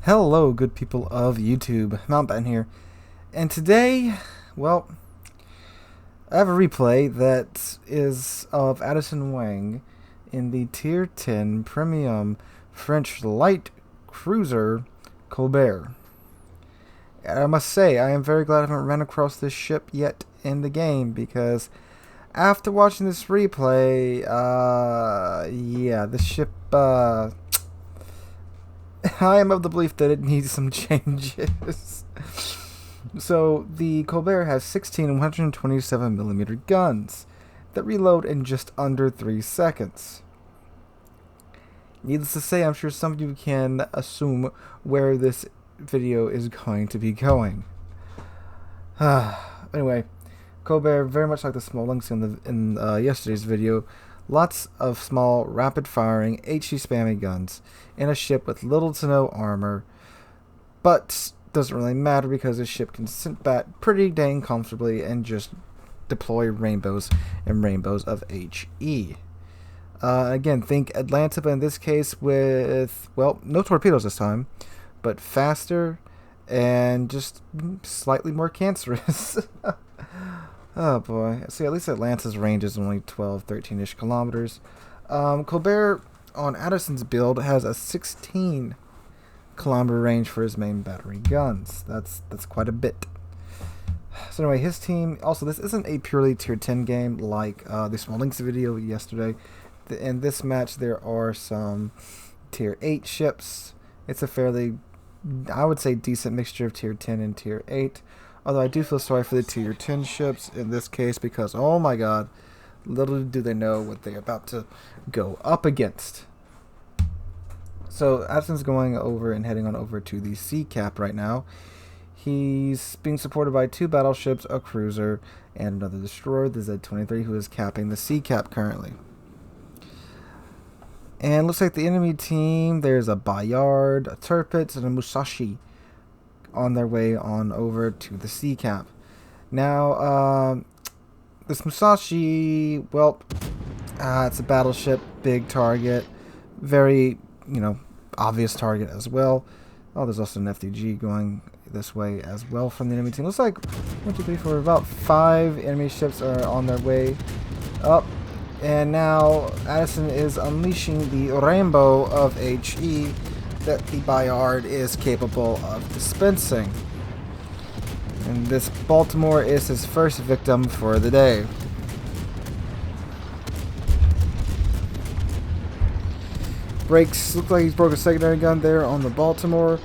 Hello, good people of YouTube. Mountbatten here. And today, well, I have a replay that is of Addison Wang in the Tier 10 Premium French Light Cruiser Colbert. And I must say, I am very glad I haven't run across this ship yet in the game, because after watching this replay, yeah, this ship, I am of the belief that it needs some changes. So, the Colbert has 16 127mm guns that reload in just under 3 seconds. Needless to say, I'm sure some of you can assume where this video is going to be going. Anyway, Colbert, very much like the small links in yesterday's video, lots of small, rapid-firing, HE spammy guns in a ship with little to no armor, but doesn't really matter because this ship can sit back pretty dang comfortably and just deploy rainbows and rainbows of HE. Again, think Atlanta, but in this case with, well, no torpedoes this time, but faster and just slightly more cancerous. Oh boy. See, at least Atlanta's range is only 12, 13-ish kilometers. Colbert on Addison's build has a 16-kilometer range for his main battery guns. That's quite a bit. So anyway, his team, also this isn't a purely tier 10 game like the Small Links video yesterday. In this match there are some tier 8 ships. It's a fairly, I would say, decent mixture of tier 10 and tier 8. Although I do feel sorry for the tier 10 ships in this case because, oh my god, little do they know what they're about to go up against. So Addison's going over and heading on over to the sea cap right now. He's being supported by 2 battleships, a cruiser, and another destroyer, the Z-23, who is capping the sea cap currently. And looks like the enemy team, there's a Bayard, a Tirpitz, and a Musashi on their way on over to the sea cap. Now, this Musashi, well, it's a battleship, big target, very, obvious target as well. Oh, there's also an FDG going this way as well from the enemy team. Looks like 1, 2, 3, 4, about 5 enemy ships are on their way up. And now Addison is unleashing the rainbow of HE that the Bayard is capable of dispensing. And this Baltimore is his first victim for the day. Brakes, look like he's broke a secondary gun there on the Baltimore.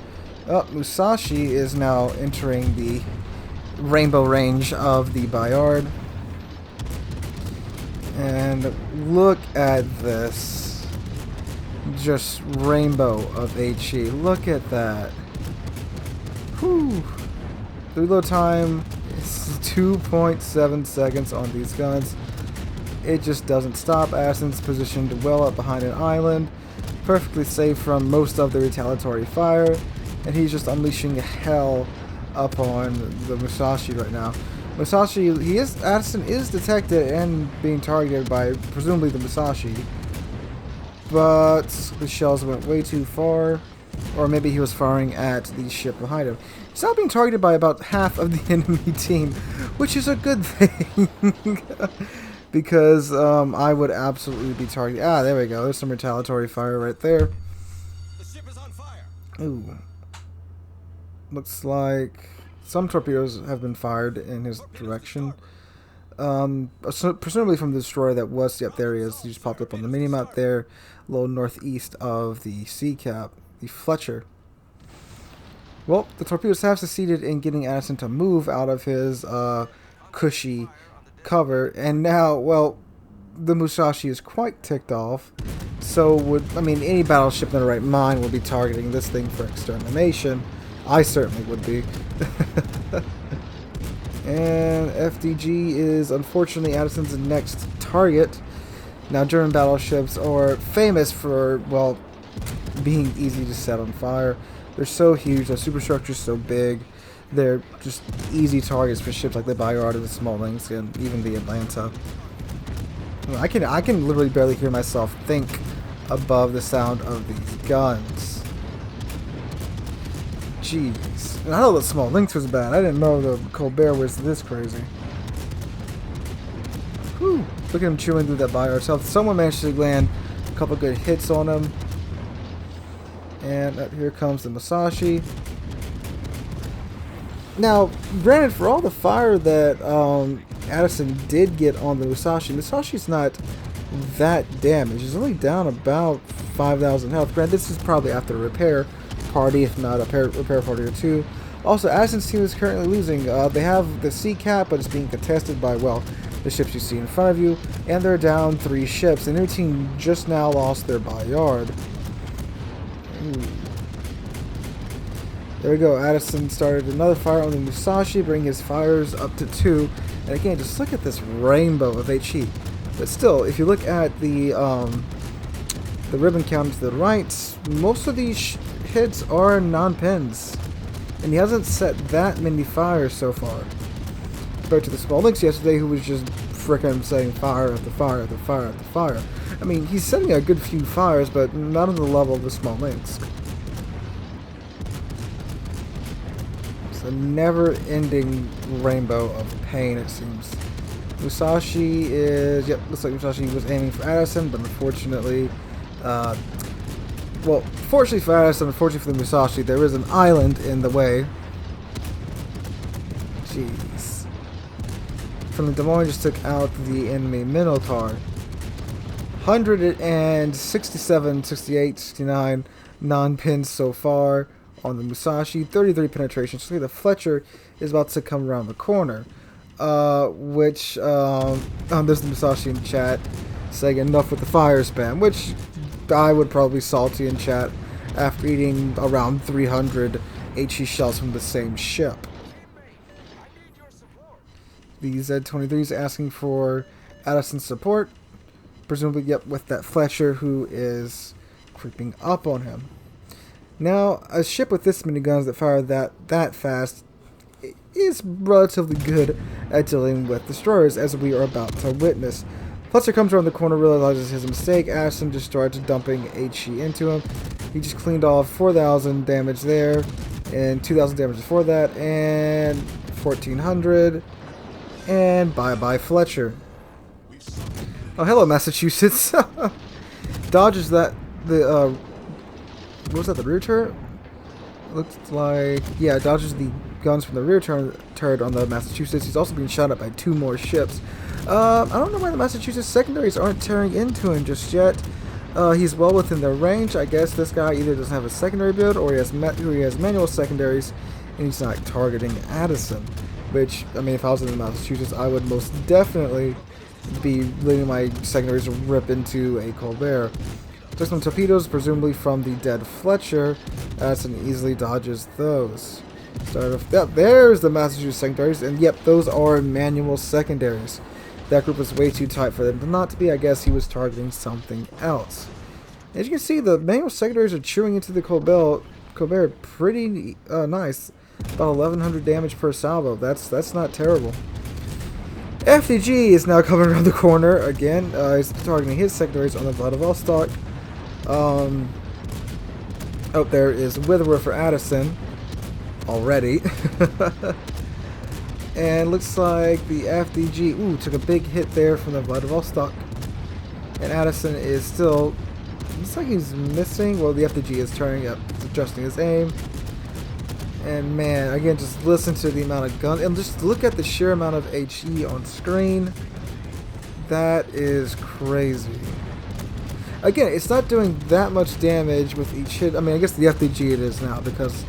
Musashi is now entering the rainbow range of the Bayard. And look at this. Just rainbow of HE. Look at that. Whew. The reload time is 2.7 seconds on these guns. It just doesn't stop. Addison's positioned well up behind an island, perfectly safe from most of the retaliatory fire, and he's just unleashing hell upon the Musashi right now. Musashi, Addison is detected and being targeted by presumably the Musashi, but the shells went way too far, or maybe he was firing at the ship behind him. He's now being targeted by about half of the enemy team, which is a good thing, because I would absolutely be targeted. Ah, there we go. There's some retaliatory fire right there. The ship is on fire. Ooh. Looks like some torpedoes have been fired in his direction. So presumably from the destroyer that was, yep, there he is. He just popped up on the mini-map there, a little northeast of the sea cap, the Fletcher. Well, the torpedoes have succeeded in getting Addison to move out of his cushy cover, and now, well, the Musashi is quite ticked off. So any battleship in the right mind would be targeting this thing for extermination. I certainly would be. And FDG is unfortunately Addison's next target. Now, German battleships are famous for, well, being easy to set on fire. They're so huge, their superstructure is so big, they're just easy targets for ships like the Bayard and the Small Links and even the Atlanta. I can literally barely hear myself think above the sound of these guns. Jeez. And I know the small links was bad. I didn't know the Colbert was this crazy. Whew. Look at him chewing through that Bayard's health. Someone managed to land a couple good hits on him. And here comes the Musashi. Now, granted, for all the fire that Addison did get on the Musashi, Musashi's not that damaged. He's only down about 5,000 health. Granted, this is probably after a repair party, if not a repair party or two. Also, Addison's team is currently losing. They have the sea cap, but it's being contested by, well, the ships you see in front of you, and they're down 3 ships. And their team just now lost their Bayard. Ooh. There we go. Addison started another fire on the Musashi, bringing his fires up to 2. And again, just look at this rainbow of HE. But still, if you look at the ribbon count to the right, most of these hits are non-pins. And he hasn't set that many fires so far. Compared to the small links yesterday, who was just frickin' setting fire after fire after fire after fire. I mean, he's setting a good few fires, but not on the level of the small links. It's a never-ending rainbow of pain, it seems. Musashi is... Yep, looks like Musashi was aiming for Addison, but unfortunately... well, fortunately for Addison, unfortunately for the Musashi, there is an island in the way. Jeez. From the Des Moines just took out the enemy Minotaur. 167, 68, 69 non-pins so far on the Musashi. 33 penetration. So the Fletcher is about to come around the corner. There's the Musashi in chat saying enough with the fire spam, which I would probably salty in chat after eating around 300 HE shells from the same ship. The Z-23 is asking for Addison's support. Presumably, yep, with that Fletcher who is creeping up on him. Now, a ship with this many guns that fire that fast is relatively good at dealing with destroyers, as we are about to witness. Fletcher comes around the corner, realizes his mistake. Addison just starts dumping HE into him. He just cleaned off 4,000 damage there, and 2,000 damage before that, and 1,400. And bye-bye, Fletcher. Oh, hello, Massachusetts. Dodges that, what was that, the rear turret? Looks like, yeah, dodges the guns from the rear turret on the Massachusetts. He's also being shot at by 2 more ships. I don't know why the Massachusetts secondaries aren't tearing into him just yet. He's well within their range. I guess this guy either doesn't have a secondary build or he has manual secondaries, and he's not targeting Addison. Which, I mean, if I was in the Massachusetts, I would most definitely be letting my secondaries rip into a Colbert. Took some torpedoes, presumably from the dead Fletcher. Addison easily dodges those. Yep, there's the Massachusetts secondaries, and yep, those are manual secondaries. That group was way too tight for them to not to be. I guess he was targeting something else. As you can see, the manual secondaries are chewing into the Colbert pretty nice. About 1,100 damage per salvo. That's not terrible. FDG is now coming around the corner again. He's targeting his secondaries on the Vladivostok. Oh, there is Witherwood for Addison already. And looks like the FDG took a big hit there from the Vladivostok. And Addison is still, looks like he's missing. Well, the FDG is turning up, adjusting his aim. And man, again, just listen to the amount of guns, and just look at the sheer amount of HE on screen. That is crazy. Again, it's not doing that much damage with each hit. I mean, I guess the FDG it is now, because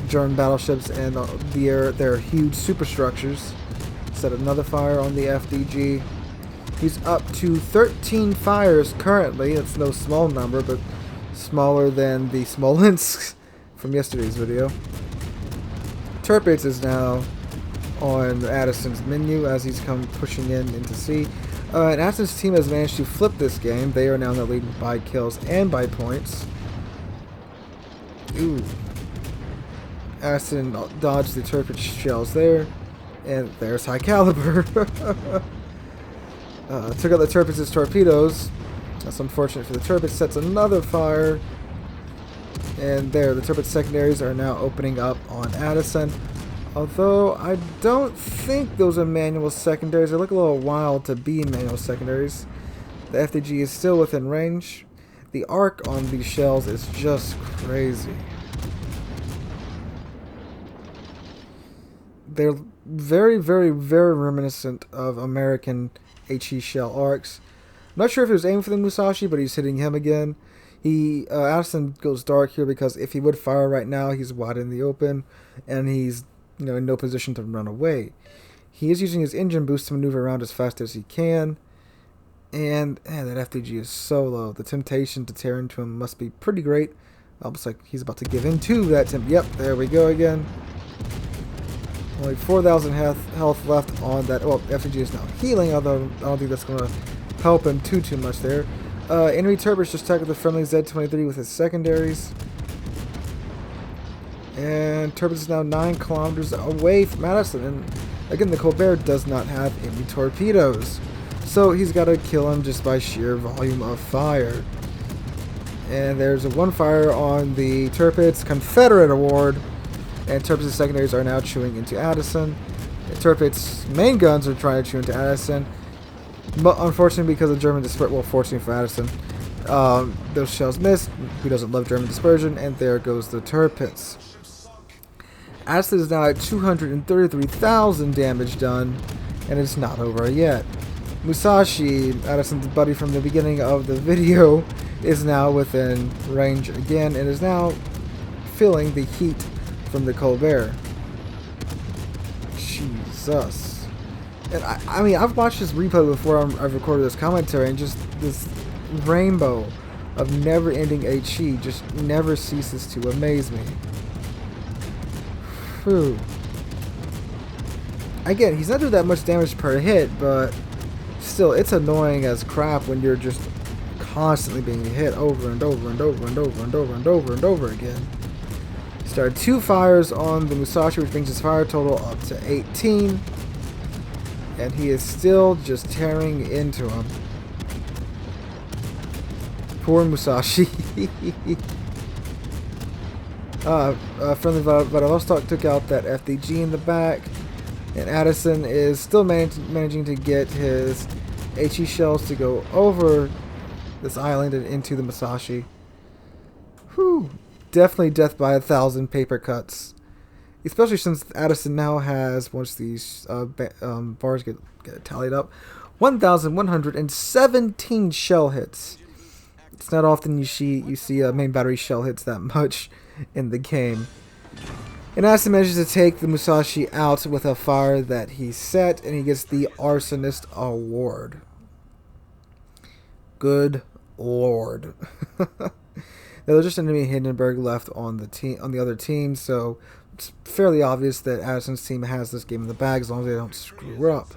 German battleships and their huge superstructures. Set another fire on the FDG. He's up to 13 fires currently. It's no small number, but smaller than the Smolensk from yesterday's video. Tirpitz is now on Addison's menu as he's come pushing into sea. And Addison's team has managed to flip this game. They are now in the lead by kills and by points. Ooh. Addison dodged the Tirpitz shells there. And there's High Caliber. Took out the Tirpitz's torpedoes. That's unfortunate for the Tirpitz. Sets another fire. And there, the Turpitz secondaries are now opening up on Addison. Although, I don't think those are manual secondaries. They look a little wild to be manual secondaries. The FDG is still within range. The arc on these shells is just crazy. They're very, very, very reminiscent of American HE shell arcs. I'm not sure if he was aiming for the Musashi, but he's hitting him again. Addison goes dark here because if he would fire right now, he's wide in the open, and he's in no position to run away. He is using his engine boost to maneuver around as fast as he can. And that FDG is so low. The temptation to tear into him must be pretty great. Almost like he's about to give in to that Yep, there we go again. Only 4,000 health left on that. Well, FDG is now healing, although I don't think that's going to help him too much there. Enemy Turpitz just tackled the friendly Z-23 with his secondaries. And Turpitz is now 9 kilometers away from Addison. And again, the Colbert does not have any torpedoes. So he's got to kill him just by sheer volume of fire. And there's a 1 fire on the Turpitz Confederate Award. And Turpitz's secondaries are now chewing into Addison. Turpitz's main guns are trying to chew into Addison. But unfortunately, because of German dispersion, well, fortunately for Addison, those shells missed. Who doesn't love German dispersion? And there goes the Turpitz. Addison is now at 233,000 damage done, and it's not over yet. Musashi, Addison's buddy from the beginning of the video, is now within range again and is now feeling the heat from the Colbert. Jesus. And I mean, I've watched this replay before I've recorded this commentary, and just this rainbow of never-ending HE just never ceases to amaze me. Whew. Again, he's not doing that much damage per hit, but still, it's annoying as crap when you're just constantly being hit over and over and over and over and over and over and over again. Started 2 fires on the Musashi, which brings his fire total up to 18. And he is still just tearing into him. Poor Musashi. Friendly Vladivostok took out that FDG in the back. And Addison is still managing to get his HE shells to go over this island and into the Musashi. Whew. Definitely death by 1,000 paper cuts. Especially since Addison now has, once these bars get tallied up, 1,117 shell hits. It's not often you see main battery shell hits that much in the game. And Addison manages to take the Musashi out with a fire that he set, and he gets the Arsonist Award. Good Lord. Now, there's just enemy Hindenburg left on the other team, so it's fairly obvious that Addison's team has this game in the bag as long as they don't screw up.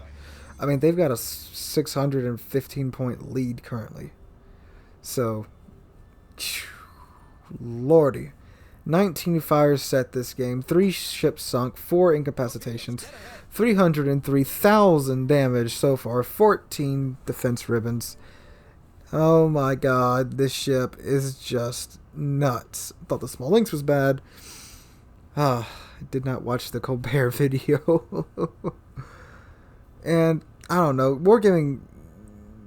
I mean, they've got a 615-point lead currently. So, lordy. 19 fires set this game, 3 ships sunk, 4 incapacitations, 303,000 damage so far, 14 defense ribbons. Oh my god, this ship is just nuts. I thought the Small Lynx was bad. I did not watch the Colbert video. And, I don't know, Wargaming,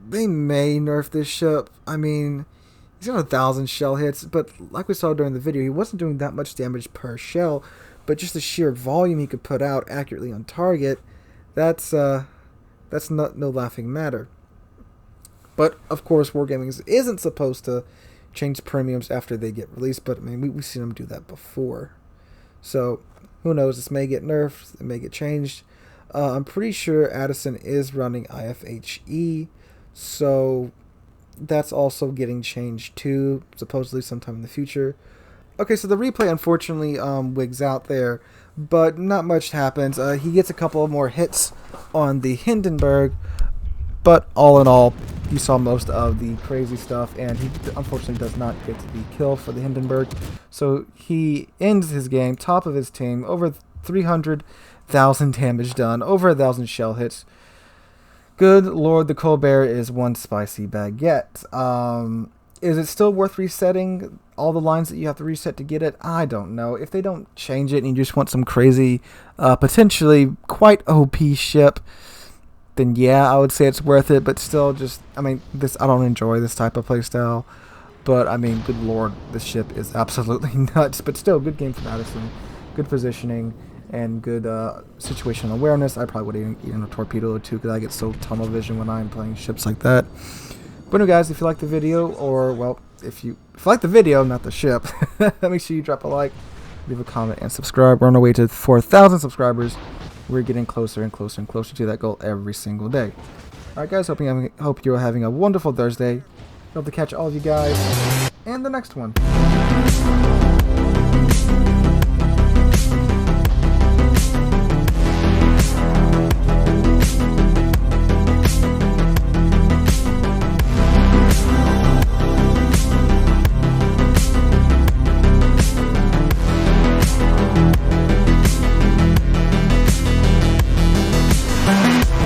they may nerf this ship. I mean, he's got 1,000 shell hits, but like we saw during the video, he wasn't doing that much damage per shell, but just the sheer volume he could put out accurately on target, that's no laughing matter. But, of course, Wargaming isn't supposed to change premiums after they get released, but, I mean, we've seen them do that before. So, who knows, this may get nerfed, it may get changed. I'm pretty sure Addison is running IFHE, so that's also getting changed too, supposedly sometime in the future. Okay, so the replay unfortunately wigs out there, but not much happens. He gets a couple of more hits on the Hindenburg, but all in all, you saw most of the crazy stuff, and he unfortunately does not get to be killed for the Hindenburg. So he ends his game, top of his team, over 300,000 damage done, over 1,000 shell hits. Good Lord, the Colbert is one spicy baguette. Is it still worth resetting all the lines that you have to reset to get it? I don't know. If they don't change it and you just want some crazy, potentially quite OP ship, then yeah, I would say it's worth it. But still, just, I mean, I don't enjoy this type of playstyle. But, I mean, good lord, this ship is absolutely nuts. But still, good game from Addison. Good positioning and good situational awareness. I probably would have eaten a torpedo or two because I get so tunnel vision when I'm playing ships like that. But anyway, guys, if you like the video, or, well, if you like the video, not the ship, make sure you drop a like, leave a comment, and subscribe. We're on our way to 4,000 subscribers. We're getting closer and closer and closer to that goal every single day. Alright, guys, hope you're having a wonderful Thursday. Hope to catch all of you guys in the next one.